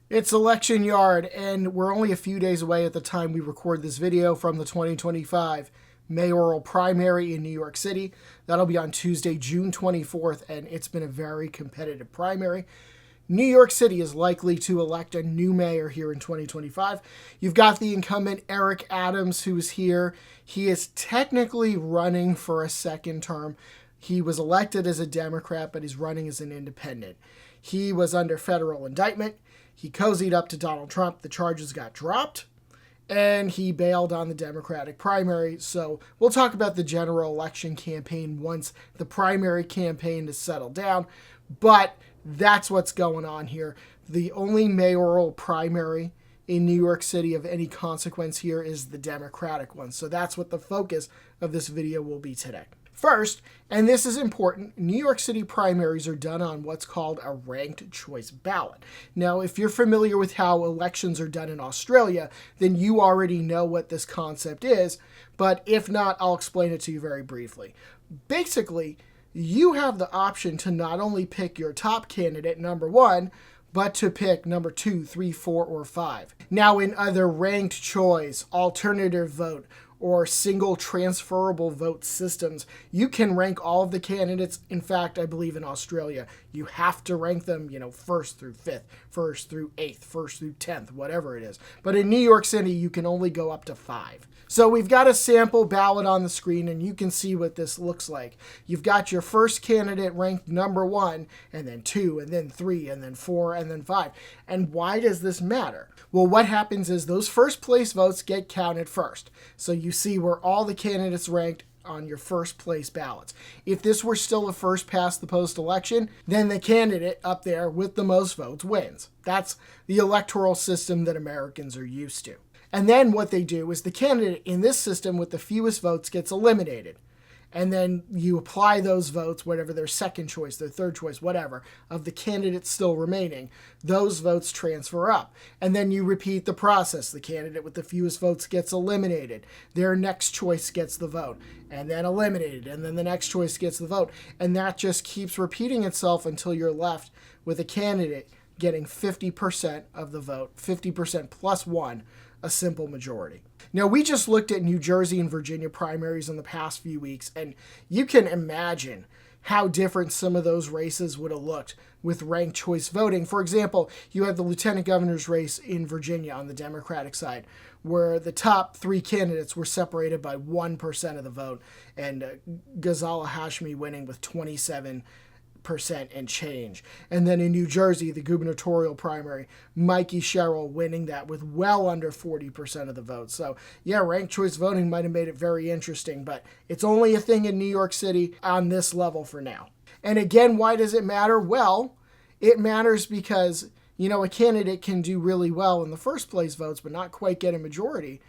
It's election yard, and we're only a few days away at the time we record this video from the 2025 mayoral primary in New York City. That'll be on Tuesday, June 24th, and it's been a very competitive primary. New York City is likely to elect a new mayor here in 2025. You've got the incumbent Eric Adams, who's here. He is technically running for a second term. He was elected as a Democrat, but he's running as an independent. He was under federal indictment. He cozied up to Donald Trump. The charges got dropped, and he bailed on the Democratic primary. So we'll talk about the general election campaign once the primary campaign is settled down. But that's what's going on here. The only mayoral primary in New York City of any consequence here is the Democratic one. So that's what the focus of this video will be today. First, and this is important, New York City primaries are done on what's called a ranked choice ballot. Now, if you're familiar with how elections are done in Australia, then you already know what this concept is. But if not, I'll explain it to you very briefly. Basically, you have the option to not only pick your top candidate, number one, but to pick number 2, 3, 4, or 5. Now, in other ranked choice, alternative vote, or single transferable vote systems, you can rank all of the candidates. In fact, I believe in Australia, you have to rank them, first through fifth, first through eighth, first through 10th, whatever it is. But in New York City, you can only go up to 5. So we've got a sample ballot on the screen, and you can see what this looks like. You've got your first candidate ranked number 1, and then 2, and then 3, and then 4, and then 5. And why does this matter? Well, what happens is those first place votes get counted first. So you see where all the candidates ranked on your first place ballots. If this were still a first past the post election, then the candidate up there with the most votes wins. That's the electoral system that Americans are used to. And then what they do is the candidate in this system with the fewest votes gets eliminated. And then you apply those votes, whatever their second choice, their third choice, whatever, of the candidates still remaining, those votes transfer up. And then you repeat the process. The candidate with the fewest votes gets eliminated. Their next choice gets the vote, and then eliminated. And then the next choice gets the vote. And that just keeps repeating itself until you're left with a candidate getting 50% of the vote, 50% plus 1, a simple majority. Now, we just looked at New Jersey and Virginia primaries in the past few weeks, and you can imagine how different some of those races would have looked with ranked choice voting. For example, you had the lieutenant governor's race in Virginia on the Democratic side, where the top 3 candidates were separated by 1% of the vote, and Ghazala Hashmi winning with 27% and change. And then in New Jersey, the gubernatorial primary, Mikey Sherrill winning that with well under 40% of the vote. So yeah, ranked choice voting might have made it very interesting, but it's only a thing in New York City on this level for now. And again, why does it matter? Well, it matters because, a candidate can do really well in the first place votes, but not quite get a majority.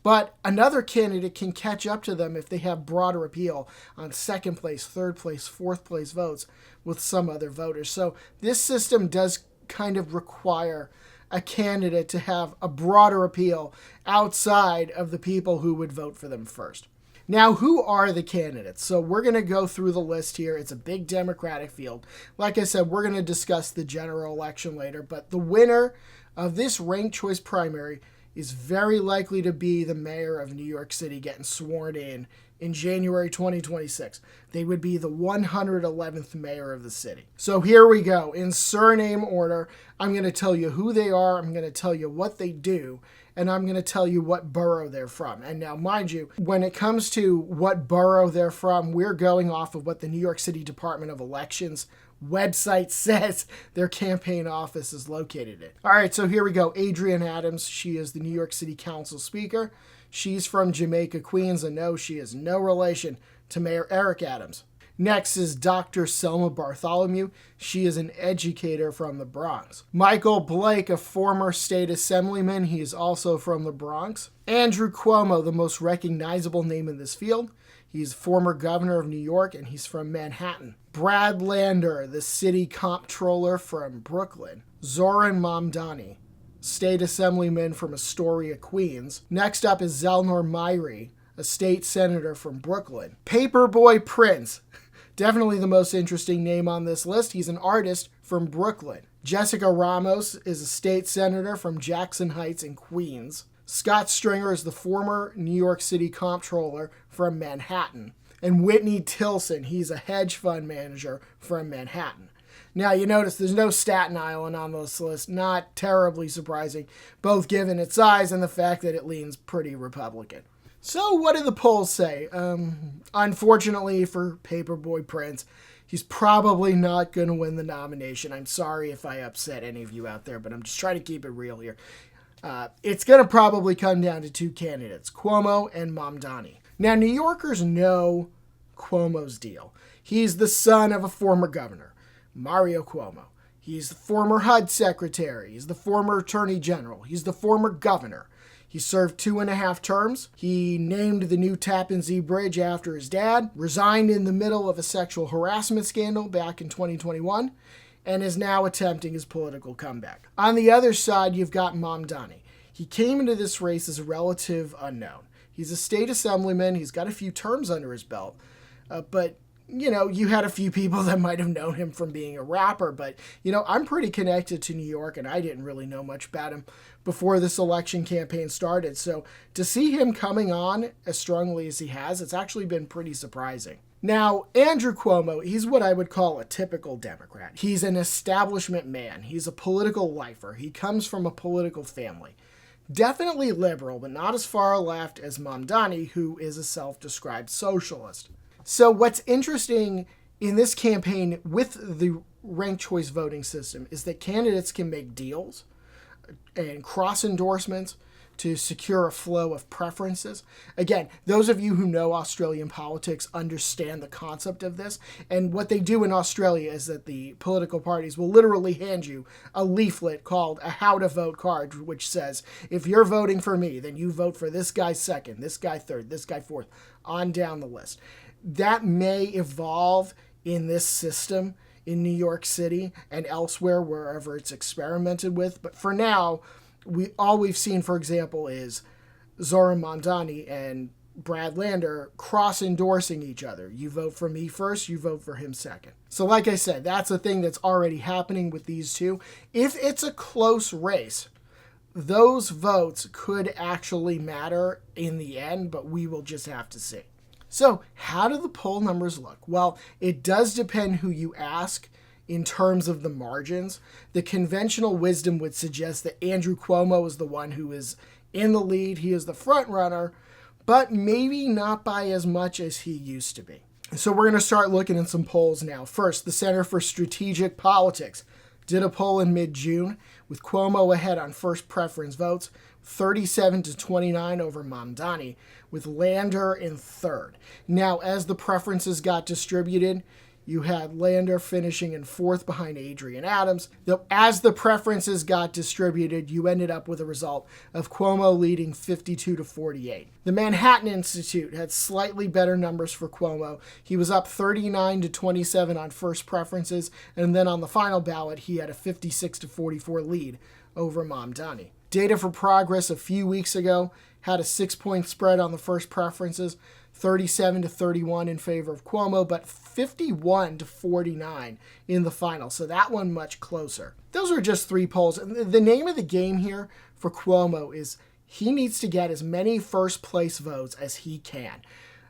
But another candidate can catch up to them if they have broader appeal on second place, third place, fourth place votes with some other voters. So this system does kind of require a candidate to have a broader appeal outside of the people who would vote for them first. Now, who are the candidates? So we're going to go through the list here. It's a big Democratic field. Like I said, we're going to discuss the general election later, but the winner of this ranked choice primary is very likely to be the mayor of New York City getting sworn in January 2026. They would be the 111th mayor of the city. So here we go. In surname order, I'm going to tell you who they are, I'm going to tell you what they do, and I'm going to tell you what borough they're from. And now, mind you, when it comes to what borough they're from, we're going off of what the New York City Department of Elections website says their campaign office is located in. All right, so here we go. Adrienne Adams, she is the New York City Council Speaker. She's from Jamaica, Queens, and no, she is no relation to Mayor Eric Adams. Next is Dr. Selma Bartholomew. She is an educator from the Bronx. Michael Blake, a former state assemblyman. He is also from the Bronx. Andrew Cuomo, the most recognizable name in this field. He's former governor of New York, and he's from Manhattan. Brad Lander, the city comptroller from Brooklyn. Zoran Mamdani, state assemblyman from Astoria, Queens. Next up is Zelnor Myrie, a state senator from Brooklyn. Paperboy Prince, definitely the most interesting name on this list. He's an artist from Brooklyn. Jessica Ramos is a state senator from Jackson Heights in Queens. Scott Stringer is the former New York City comptroller from Manhattan. And Whitney Tilson, he's a hedge fund manager from Manhattan. Now, you notice there's no Staten Island on this list. Not terribly surprising, both given its size and the fact that it leans pretty Republican. So what do the polls say? Unfortunately for Paperboy Prince, he's probably not going to win the nomination. I'm sorry if I upset any of you out there, but I'm just trying to keep it real here. It's going to probably come down to two candidates, Cuomo and Mamdani. Now, New Yorkers know Cuomo's deal. He's the son of a former governor, Mario Cuomo. He's the former HUD secretary. He's the former attorney general. He's the former governor. He served 2.5 terms. He named the new Tappan Zee Bridge after his dad, resigned in the middle of a sexual harassment scandal back in 2021, and is now attempting his political comeback. On the other side, you've got Mamdani. He came into this race as a relative unknown. He's a state assemblyman. He's got a few terms under his belt. But, you had a few people that might have known him from being a rapper. But, I'm pretty connected to New York, and I didn't really know much about him before this election campaign started. So to see him coming on as strongly as he has, it's actually been pretty surprising. Now, Andrew Cuomo, he's what I would call a typical Democrat. He's an establishment man. He's a political lifer. He comes from a political family. Definitely liberal, but not as far left as Mamdani, who is a self-described socialist. So what's interesting in this campaign with the ranked choice voting system is that candidates can make deals and cross endorsements to secure a flow of preferences. Again, those of you who know Australian politics understand the concept of this. And what they do in Australia is that the political parties will literally hand you a leaflet called a how to vote card, which says, if you're voting for me, then you vote for this guy second, this guy third, this guy fourth, on down the list. That may evolve in this system in New York City and elsewhere, wherever it's experimented with. But for now, we've seen, for example, is Zohran Mamdani and Brad Lander cross-endorsing each other. You vote for me first, you vote for him second. So like I said, that's a thing that's already happening with these two. If it's a close race, those votes could actually matter in the end, but we will just have to see. So how do the poll numbers look? Well, it does depend who you ask in terms of the margins. The conventional wisdom would suggest that Andrew Cuomo is the one who is in the lead. He is the front runner, but maybe not by as much as he used to be. So we're going to start looking at some polls now. First, the Center for Strategic Politics did a poll in mid-June with Cuomo ahead on first preference votes, 37-29 over Mamdani, with Lander in third. Now, as the preferences got distributed, you had Lander finishing in fourth behind Adrian Adams. Though as the preferences got distributed, you ended up with a result of Cuomo leading 52-48. The Manhattan Institute had slightly better numbers for Cuomo. He was up 39-27 on first preferences, and then on the final ballot, he had a 56-44 lead over Mamdani. Data for Progress a few weeks ago had a 6-point spread on the first preferences, 37-31 in favor of Cuomo, but 51-49 in the final. So that one much closer. Those are just 3 polls. And the name of the game here for Cuomo is he needs to get as many first place votes as he can,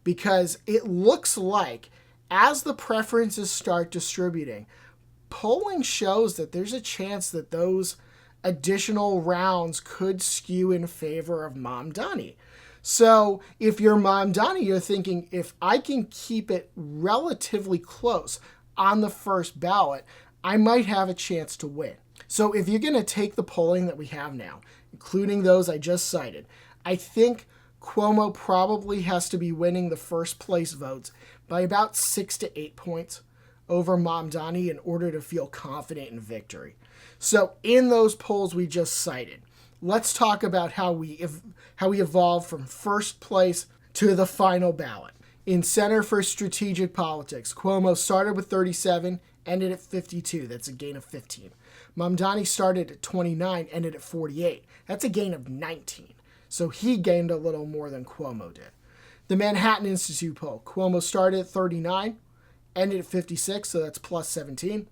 because it looks like as the preferences start distributing, polling shows that there's a chance that those additional rounds could skew in favor of Mamdani. So if you're Mamdani, you're thinking, if I can keep it relatively close on the first ballot, I might have a chance to win. So if you're going to take the polling that we have now, including those I just cited, I think Cuomo probably has to be winning the first place votes by about 6 to 8 points over Mamdani in order to feel confident in victory. So in those polls we just cited, let's talk about how we evolved from first place to the final ballot. In Center for Strategic Politics, Cuomo started with 37, ended at 52. That's a gain of 15. Mamdani started at 29, ended at 48. That's a gain of 19. So he gained a little more than Cuomo did. The Manhattan Institute poll, Cuomo started at 39, ended at 56, so that's plus 17.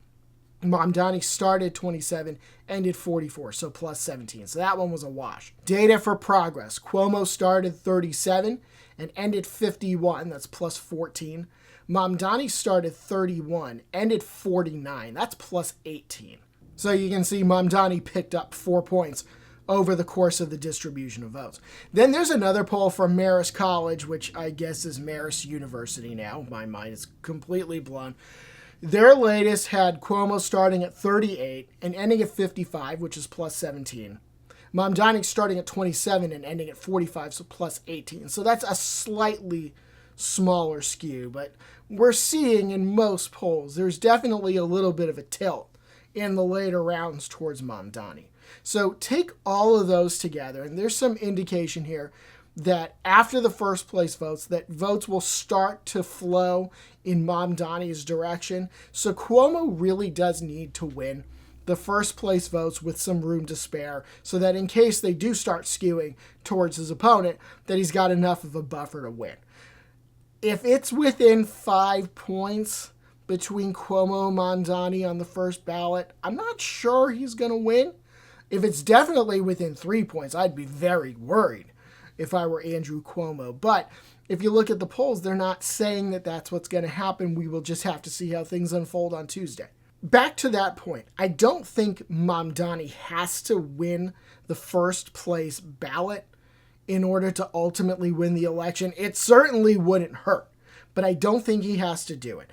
Mamdani started 27, ended 44, so plus 17. So that one was a wash. Data for progress. Cuomo started 37 and ended 51. That's plus 14. Mamdani started 31, ended 49. That's plus 18. So you can see Mamdani picked up 4 points over the course of the distribution of votes. Then there's another poll from Marist College, which I guess is Marist University now. My mind is completely blown. Their latest had Cuomo starting at 38 and ending at 55, which is plus 17. Mamdani starting at 27 and ending at 45, so plus 18. So that's a slightly smaller skew, but we're seeing in most polls, there's definitely a little bit of a tilt in the later rounds towards Mamdani. So take all of those together, and there's some indication here that after the first place votes, that votes will start to flow in Mamdani's direction. So Cuomo really does need to win the first place votes with some room to spare, so that in case they do start skewing towards his opponent, that he's got enough of a buffer to win. If it's within 5 points between Cuomo and Mamdani on the first ballot, I'm not sure he's going to win. If it's definitely within 3 points, I'd be very worried if I were Andrew Cuomo. But if you look at the polls, they're not saying that that's what's going to happen. We will just have to see how things unfold on Tuesday. Back to that point, I don't think Mamdani has to win the first place ballot in order to ultimately win the election. It certainly wouldn't hurt, but I don't think he has to do it.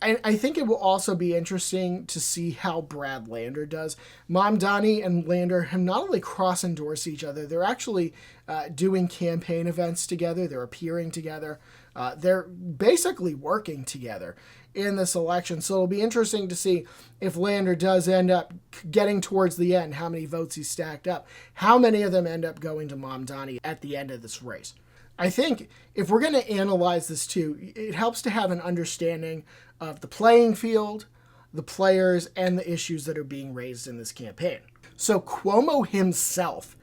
And I think it will also be interesting to see how Brad Lander does. Mamdani and Lander have not only cross-endorsed each other, they're actually doing campaign events together. They're appearing together. They're basically working together in this election. So it'll be interesting to see if Lander does end up getting towards the end, how many votes he stacked up, how many of them end up going to Mamdani at the end of this race. I think if we're going to analyze this too, it helps to have an understanding of the playing field, the players, and the issues that are being raised in this campaign. So Cuomo himself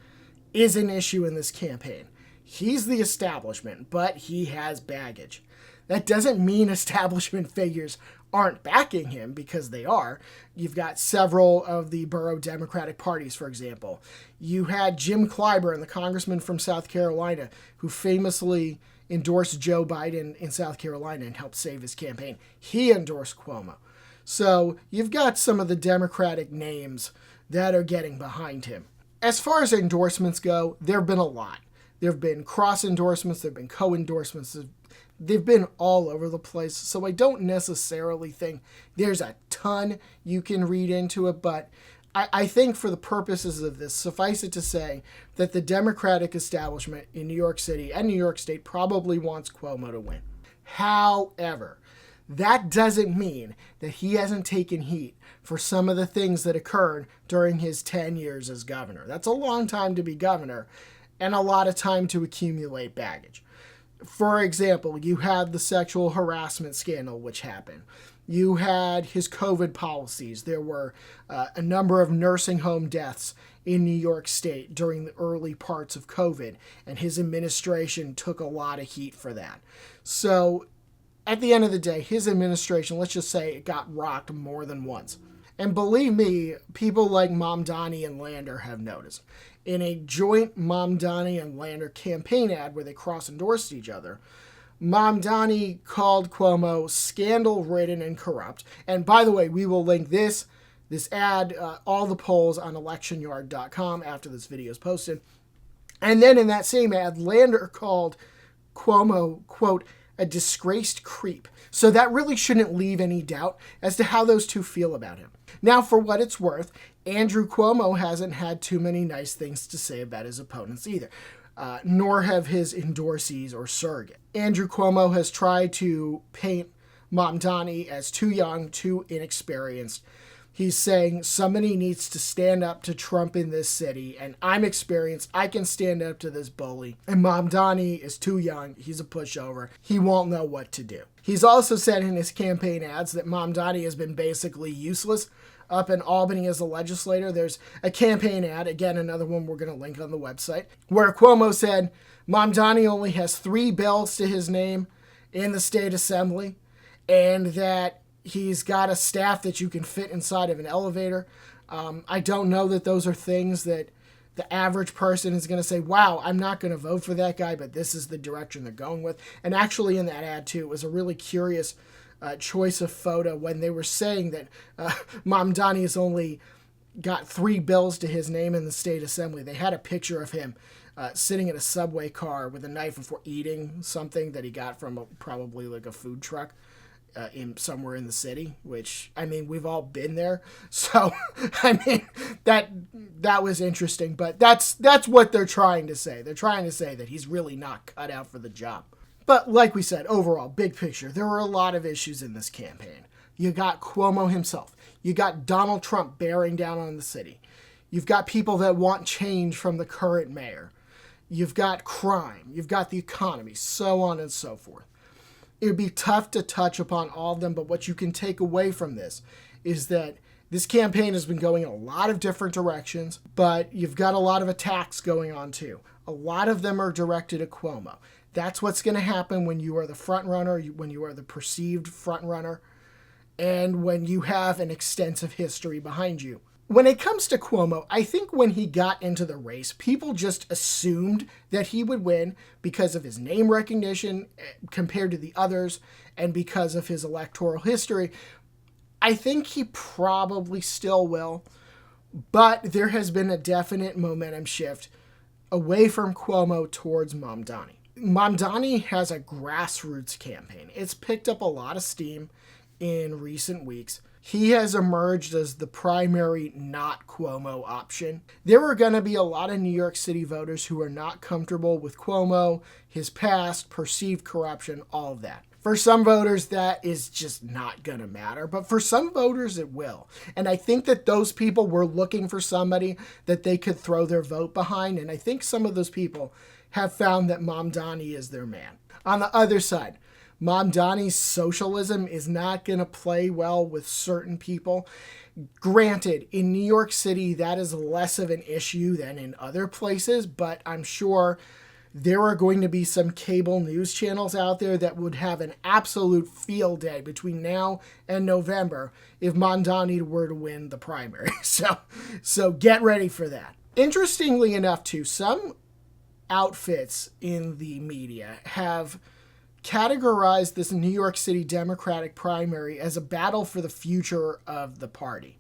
is an issue in this campaign. He's the establishment, but he has baggage. That doesn't mean establishment figures aren't backing him, because they are. You've got several of the borough Democratic parties, for example. You had Jim Clyburn, the congressman from South Carolina, who famously endorsed Joe Biden in South Carolina and helped save his campaign. He endorsed Cuomo. So you've got some of the Democratic names that are getting behind him. As far as endorsements go, there have been a lot. There have been cross endorsements, there have been co-endorsements, they've been all over the place. So I don't necessarily think there's a ton you can read into it, but I think for the purposes of this, suffice it to say that the Democratic establishment in New York City and New York State probably wants Cuomo to win. However, that doesn't mean that he hasn't taken heat for some of the things that occurred during his 10 years as governor. That's a long time to be governor and a lot of time to accumulate baggage. For example, you had the sexual harassment scandal which happened. You had his COVID policies. There were a number of nursing home deaths in New York State during the early parts of COVID, and his administration took a lot of heat for that. So at the end of the day, his administration, let's just say, it got rocked more than once. And believe me, people like Mamdani and Lander have noticed. In a joint Mamdani and Lander campaign ad where they cross-endorsed each other, Mamdani called Cuomo scandal-ridden and corrupt. And by the way, we will link this ad, all the polls on electionyard.com after this video is posted. And then in that same ad, Lander called Cuomo, quote, a disgraced creep. So that really shouldn't leave any doubt as to how those two feel about him. Now, for what it's worth, Andrew Cuomo hasn't had too many nice things to say about his opponents either, nor have his endorsees or surrogate. Andrew Cuomo has tried to paint Mamdani as too young, too inexperienced. He's saying somebody needs to stand up to Trump in this city, and I'm experienced. I can stand up to this bully. And Mamdani is too young. He's a pushover. He won't know what to do. He's also said in his campaign ads that Mamdani has been basically useless up in Albany as a legislator. There's a campaign ad, again, another one we're going to link on the website, where Cuomo said Mamdani only has 3 bills to his name in the state assembly, and that He's got a staff that you can fit inside of an elevator. I don't know that those are things that the average person is going to say, wow, I'm not going to vote for that guy, but this is the direction they're going with. And actually in that ad, too, it was a really curious choice of photo when they were saying that Mamdani has only got 3 bills to his name in the state assembly. They had a picture of him sitting in a subway car with a knife before eating something that he got from probably like a food truck. Somewhere in the city, which, I mean, we've all been there. So, I mean, that was interesting, but that's what they're trying to say. They're trying to say that he's really not cut out for the job. But like we said, overall, big picture, there were a lot of issues in this campaign. You got Cuomo himself. You got Donald Trump bearing down on the city. You've got people that want change from the current mayor. You've got crime. You've got the economy, so on and so forth. It would be tough to touch upon all of them, but what you can take away from this is that this campaign has been going in a lot of different directions, but you've got a lot of attacks going on too. A lot of them are directed at Cuomo. That's what's going to happen when you are the front runner, when you are the perceived front runner, and when you have an extensive history behind you. When it comes to Cuomo, I think when he got into the race, people just assumed that he would win because of his name recognition compared to the others and because of his electoral history. I think he probably still will, but there has been a definite momentum shift away from Cuomo towards Mamdani. Mamdani has a grassroots campaign. It's picked up a lot of steam in recent weeks. He has emerged as the primary not Cuomo option. There are going to be a lot of New York City voters who are not comfortable with Cuomo, his past, perceived corruption, all of that. For some voters, that is just not going to matter, but for some voters, it will. And I think that those people were looking for somebody that they could throw their vote behind, and I think some of those people have found that Mamdani is their man. On the other side, Mamdani's socialism is not going to play well with certain people. Granted, in New York City, that is less of an issue than in other places, but I'm sure there are going to be some cable news channels out there that would have an absolute field day between now and November if Mamdani were to win the primary. So get ready for that. Interestingly enough, too, some outfits in the media have categorized this New York City Democratic primary as a battle for the future of the party.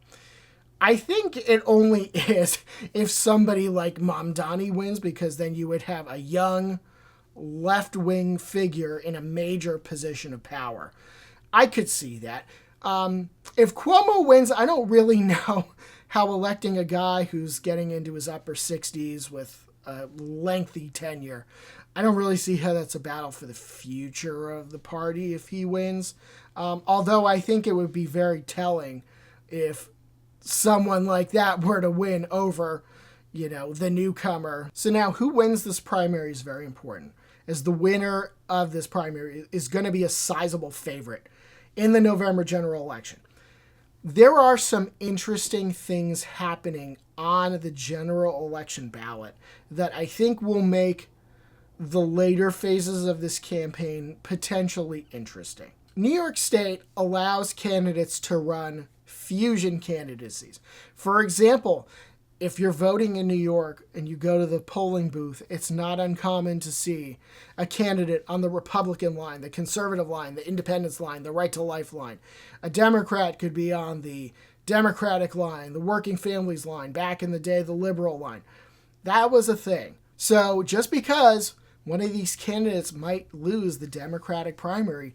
I think it only is if somebody like Mamdani wins, because then you would have a young left-wing figure in a major position of power. I could see that. If Cuomo wins, I don't really know how electing a guy who's getting into his upper 60s with a lengthy tenure, I don't really see how that's a battle for the future of the party if he wins. Although I think it would be very telling if someone like that were to win over, the newcomer. So now who wins this primary is very important, as the winner of this primary is going to be a sizable favorite in the November general election. There are some interesting things happening on the general election ballot that I think will make the later phases of this campaign potentially interesting. New York State allows candidates to run fusion candidacies. For example, if you're voting in New York and you go to the polling booth, it's not uncommon to see a candidate on the Republican line, the conservative line, the independence line, the right to life line. A Democrat could be on the Democratic line, the working families line, back in the day, the liberal line. That was a thing. So just because one of these candidates might lose the Democratic primary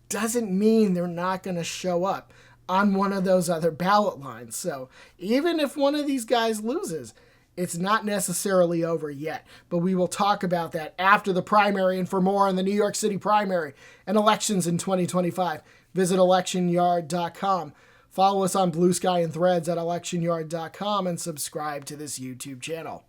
doesn't mean they're not going to show up on one of those other ballot lines. So even if one of these guys loses, it's not necessarily over yet. But we will talk about that after the primary. And for more on the New York City primary and elections in 2025, visit electionyard.com. Follow us on Blue Sky and Threads at electionyard.com and subscribe to this YouTube channel.